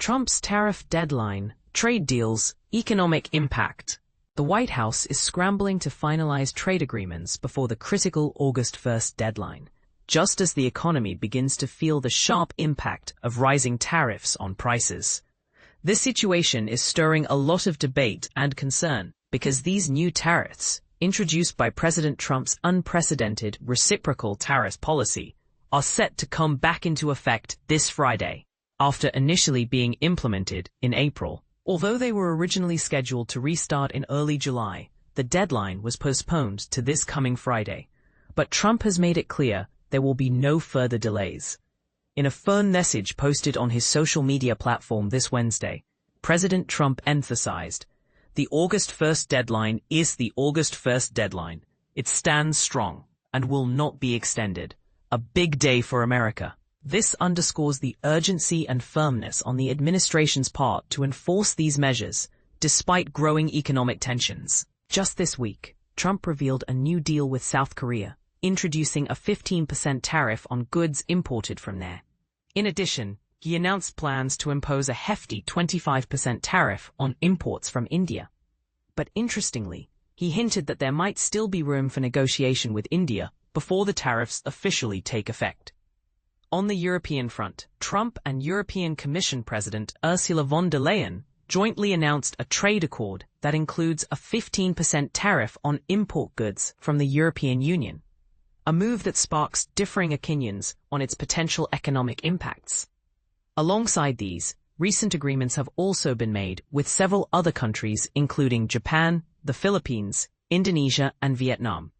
Trump's tariff deadline, trade deals, economic impact. The White House is scrambling to finalize trade agreements before the critical August 1st deadline, just as the economy begins to feel the sharp impact of rising tariffs on prices. This situation is stirring a lot of debate and concern because these new tariffs, introduced by President Trump's unprecedented reciprocal tariff policy, are set to come back into effect this Friday, after initially being implemented in April. Although they were originally scheduled to restart in early July, the deadline was postponed to this coming Friday. But Trump has made it clear there will be no further delays. In a firm message posted on his social media platform this Wednesday, President Trump emphasized, "The August 1st deadline is the August 1st deadline. It stands strong and will not be extended. A big day for America." This underscores the urgency and firmness on the administration's part to enforce these measures, despite growing economic tensions. Just this week, Trump revealed a new deal with South Korea, introducing a 15% tariff on goods imported from there. In addition, he announced plans to impose a hefty 25% tariff on imports from India. But interestingly, he hinted that there might still be room for negotiation with India before the tariffs officially take effect. On the European front, Trump and European Commission President Ursula von der Leyen jointly announced a trade accord that includes a 15% tariff on import goods from the European Union, a move that sparks differing opinions on its potential economic impacts. Alongside these, recent agreements have also been made with several other countries including Japan, the Philippines, Indonesia, and Vietnam.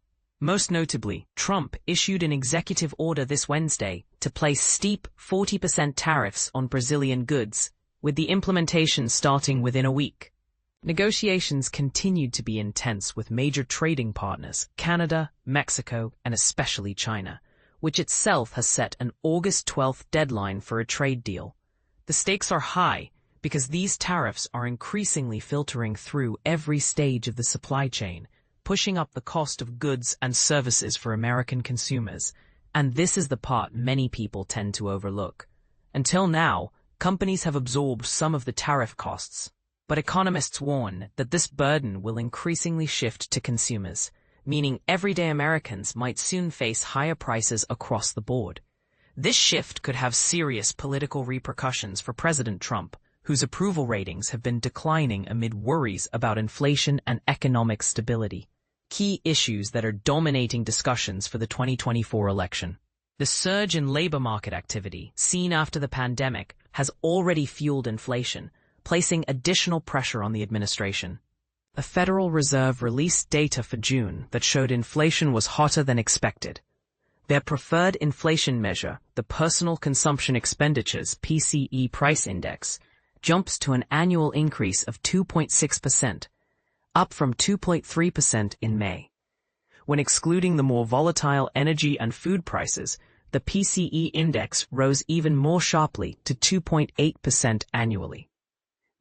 Most notably, Trump issued an executive order this Wednesday to place steep 40% tariffs on Brazilian goods, with the implementation starting within a week. Negotiations continued to be intense with major trading partners, Canada, Mexico, and especially China, which itself has set an August 12th deadline for a trade deal. The stakes are high because these tariffs are increasingly filtering through every stage of the supply chain, pushing up the cost of goods and services for American consumers, and this is the part many people tend to overlook. Until now, companies have absorbed some of the tariff costs, but economists warn that this burden will increasingly shift to consumers, meaning everyday Americans might soon face higher prices across the board. This shift could have serious political repercussions for President Trump, whose approval ratings have been declining amid worries about inflation and economic stability, key issues that are dominating discussions for the 2024 election. The surge in labor market activity seen after the pandemic has already fueled inflation, placing additional pressure on the administration. The Federal Reserve released data for June that showed inflation was hotter than expected. Their preferred inflation measure, the Personal Consumption Expenditures (PCE) price index, jumps to an annual increase of 2.6%, up from 2.3% in May. When excluding the more volatile energy and food prices, the PCE index rose even more sharply to 2.8% annually.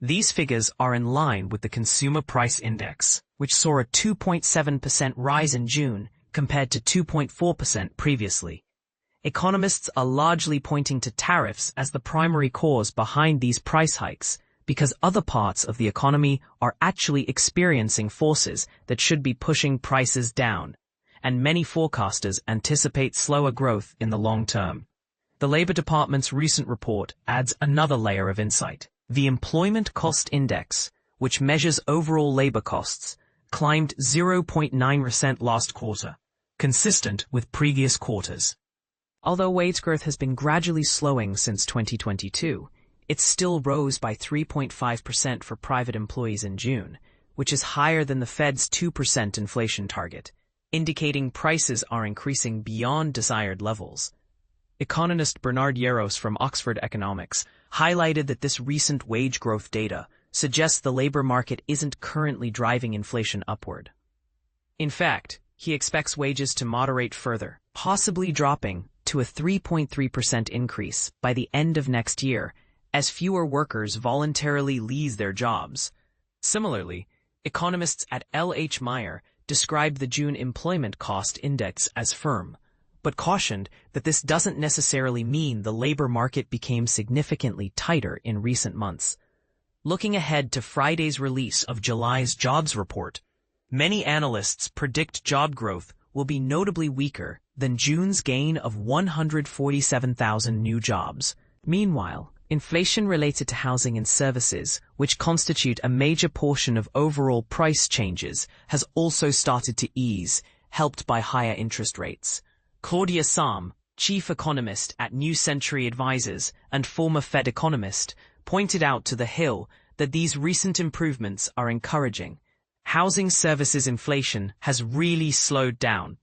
These figures are in line with the Consumer Price Index, which saw a 2.7% rise in June compared to 2.4% previously. Economists are largely pointing to tariffs as the primary cause behind these price hikes, because other parts of the economy are actually experiencing forces that should be pushing prices down, and many forecasters anticipate slower growth in the long term. The Labor Department's recent report adds another layer of insight. The Employment Cost Index, which measures overall labor costs, climbed 0.9% last quarter, consistent with previous quarters. Although wage growth has been gradually slowing since 2022, it still rose by 3.5% for private employees in June, which is higher than the Fed's 2% inflation target, indicating prices are increasing beyond desired levels. Economist Bernard Yaros from Oxford Economics highlighted that this recent wage growth data suggests the labor market isn't currently driving inflation upward. In fact, he expects wages to moderate further, possibly dropping to a 3.3% increase by the end of next year, as fewer workers voluntarily leave their jobs. Similarly, economists at L.H. Meyer described the June Employment Cost Index as firm, but cautioned that this doesn't necessarily mean the labor market became significantly tighter in recent months. Looking ahead to Friday's release of July's jobs report, many analysts predict job growth will be notably weaker than June's gain of 147,000 new jobs. Meanwhile, inflation related to housing and services, which constitute a major portion of overall price changes, has also started to ease, helped by higher interest rates. Claudia Sahm, chief economist at New Century Advisors and former Fed economist, pointed out to The Hill that these recent improvements are encouraging. Housing services inflation has really slowed down.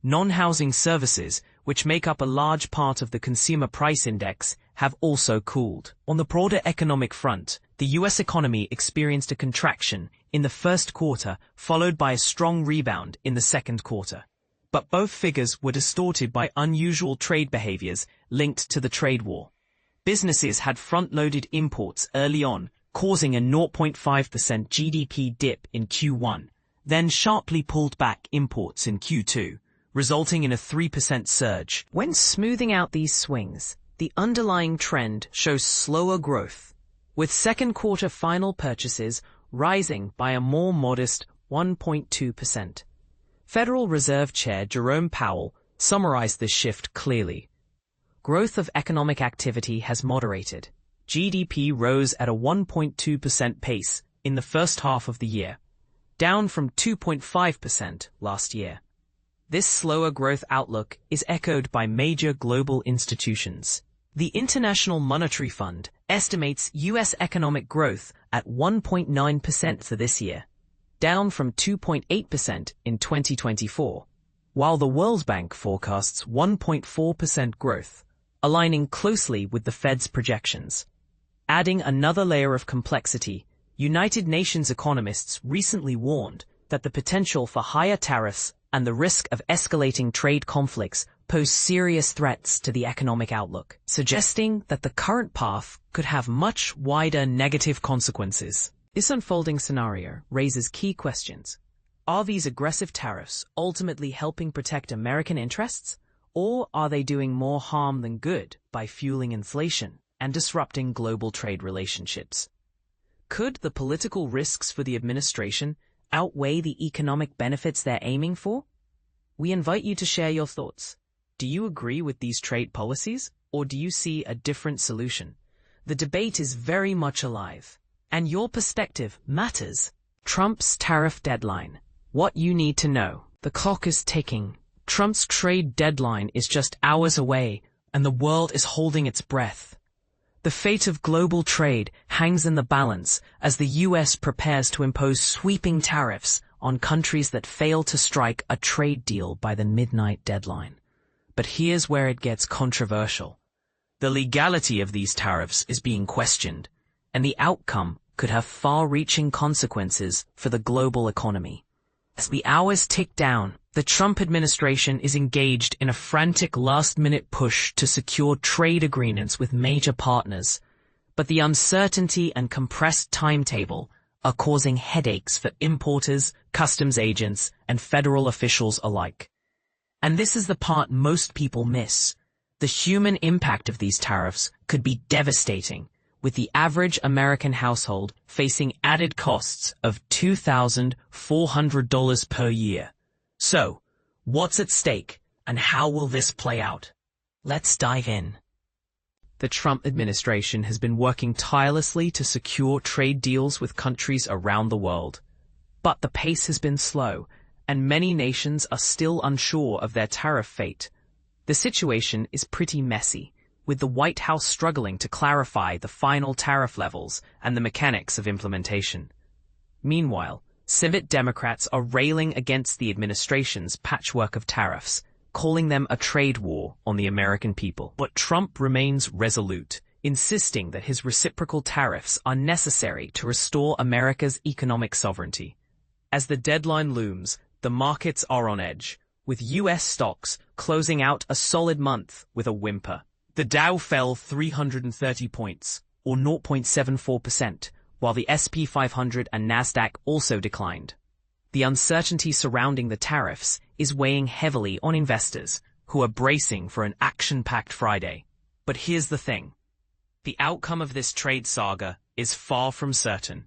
Non-housing services, which make up a large part of the consumer price index, have also cooled. On the broader economic front, the U.S. economy experienced a contraction in the first quarter, followed by a strong rebound in the second quarter. But both figures were distorted by unusual trade behaviors linked to the trade war. Businesses had front-loaded imports early on, causing a 0.5% GDP dip in Q1, then sharply pulled back imports in Q2, resulting in a 3% surge. When smoothing out these swings, the underlying trend shows slower growth, with second quarter final purchases rising by a more modest 1.2%. Federal Reserve Chair Jerome Powell summarized this shift clearly. Growth of economic activity has moderated. GDP rose at a 1.2% pace in the first half of the year, down from 2.5% last year. This slower growth outlook is echoed by major global institutions. The International Monetary Fund estimates U.S. economic growth at 1.9% for this year, down from 2.8% in 2024, while the World Bank forecasts 1.4% growth, aligning closely with the Fed's projections. Adding another layer of complexity, United Nations economists recently warned that the potential for higher tariffs and the risk of escalating trade conflicts pose serious threats to the economic outlook, suggesting that the current path could have much wider negative consequences. This unfolding scenario raises key questions. Are these aggressive tariffs ultimately helping protect American interests, or are they doing more harm than good by fueling inflation and disrupting global trade relationships? Could the political risks for the administration outweigh the economic benefits they're aiming for? We invite you to share your thoughts. Do you agree with these trade policies, or do you see a different solution? The debate is very much alive, and your perspective matters. Trump's tariff deadline. What you need to know. The clock is ticking. Trump's trade deadline is just hours away, and the world is holding its breath. The fate of global trade hangs in the balance as the U.S. prepares to impose sweeping tariffs on countries that fail to strike a trade deal by the midnight deadline. But here's where it gets controversial. The legality of these tariffs is being questioned, and the outcome could have far-reaching consequences for the global economy. As the hours tick down, the Trump administration is engaged in a frantic last-minute push to secure trade agreements with major partners, but the uncertainty and compressed timetable are causing headaches for importers, customs agents, and federal officials alike. And this is the part most people miss. The human impact of these tariffs could be devastating, with the average American household facing added costs of $2,400 per year. So, what's at stake, and how will this play out? Let's dive in. The Trump administration has been working tirelessly to secure trade deals with countries around the world. But the pace has been slow, and many nations are still unsure of their tariff fate. The situation is pretty messy, with the White House struggling to clarify the final tariff levels and the mechanics of implementation. Meanwhile, Senate Democrats are railing against the administration's patchwork of tariffs, calling them a trade war on the American people. But Trump remains resolute, insisting that his reciprocal tariffs are necessary to restore America's economic sovereignty. As the deadline looms, the markets are on edge, with U.S. stocks closing out a solid month with a whimper. The Dow fell 330 points, or 0.74%, while the S&P 500 and Nasdaq also declined. The uncertainty surrounding the tariffs is weighing heavily on investors, who are bracing for an action-packed Friday. But here's the thing. The outcome of this trade saga is far from certain.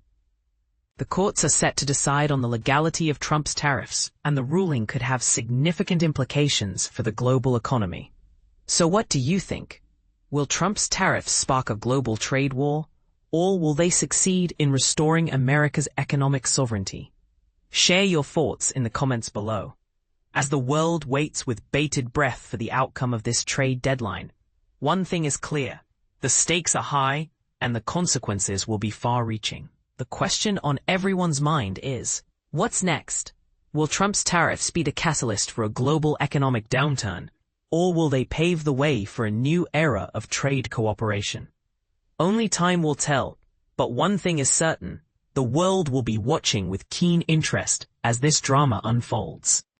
The courts are set to decide on the legality of Trump's tariffs, and the ruling could have significant implications for the global economy. So what do you think? Will Trump's tariffs spark a global trade war, or will they succeed in restoring America's economic sovereignty? Share your thoughts in the comments below. As the world waits with bated breath for the outcome of this trade deadline, one thing is clear: the stakes are high, and the consequences will be far-reaching. The question on everyone's mind is, what's next? Will Trump's tariffs be the catalyst for a global economic downturn, or will they pave the way for a new era of trade cooperation? Only time will tell, but one thing is certain: the world will be watching with keen interest as this drama unfolds.